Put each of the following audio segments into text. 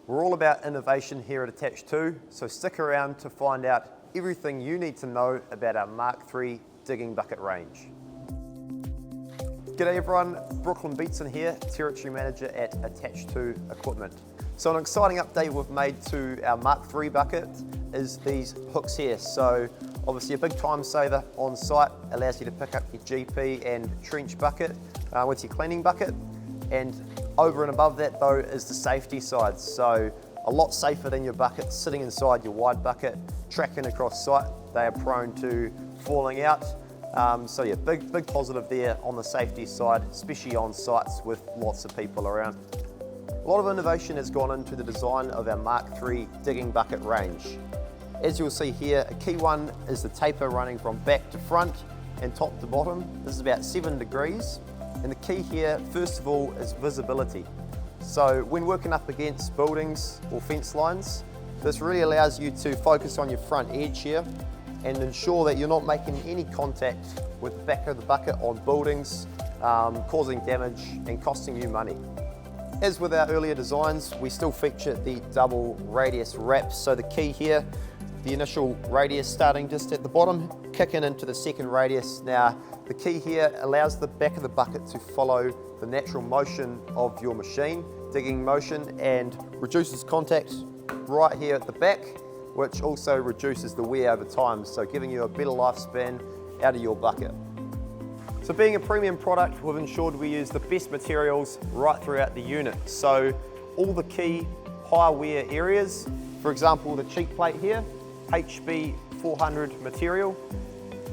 We're all about innovation here at Attach2, so stick around to find out everything you need to know about our Mark 3 digging bucket range. G'day everyone, Brooklyn Beatson here, Territory Manager at Attach2 Equipment. So an exciting update we've made to our Mark 3 bucket is these hooks here. So obviously a big time saver on site, allows you to pick up your GP and trench bucket with your cleaning bucket. And over and above that though is the safety side. So a lot safer than your bucket sitting inside your wide bucket, tracking across site. They are prone to falling out. So yeah, big positive there on the safety side, especially on sites with lots of people around. A lot of innovation has gone into the design of our Mark 3 digging bucket range. As you'll see here, a key one is the taper running from back to front and top to bottom. This is about 7 degrees. And the key here, first of all, is visibility. So when working up against buildings or fence lines, this really allows you to focus on your front edge here and ensure that you're not making any contact with the back of the bucket on buildings, causing damage and costing you money. As with our earlier designs, we still feature the double radius wraps. So the key here, the initial radius starting just at the bottom, kicking into the second radius. Now, the key here allows the back of the bucket to follow the natural motion of your machine, digging motion, and reduces contact right here at the back, which also reduces the wear over time, so giving you a better lifespan out of your bucket. So being a premium product, we've ensured we use the best materials right throughout the unit. So all the key high wear areas, for example, the cheek plate here, HB 400 material.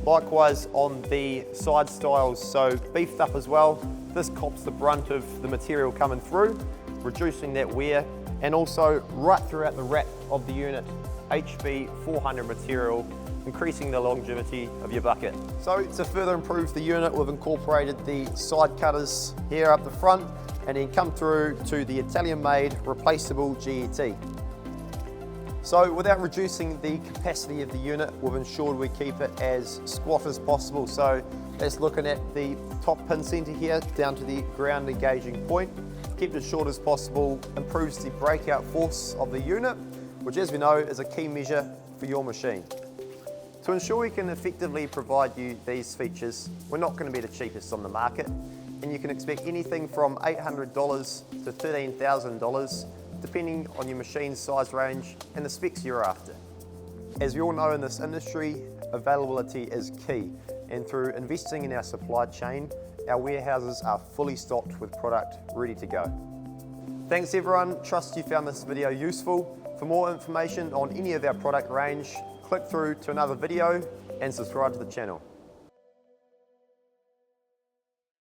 Likewise on the side stiles, so beefed up as well. This cops the brunt of the material coming through, reducing that wear, and also right throughout the wrap of the unit, HB 400 material, increasing the longevity of your bucket. So to further improve the unit, we've incorporated the side cutters here up the front and then come through to the Italian-made replaceable GET. So without reducing the capacity of the unit, we've ensured we keep it as squat as possible. So that's looking at the top pin center here down to the ground engaging point. Keep it as short as possible, improves the breakout force of the unit, which as we know is a key measure for your machine. To ensure we can effectively provide you these features, we're not going to be the cheapest on the market, and you can expect anything from $800 to $13,000 depending on your machine size range and the specs you're after. As we all know in this industry, availability is key, and through investing in our supply chain, our warehouses are fully stocked with product ready to go. Thanks everyone, trust you found this video useful. For more information on any of our product range, click through to another video and subscribe to the channel.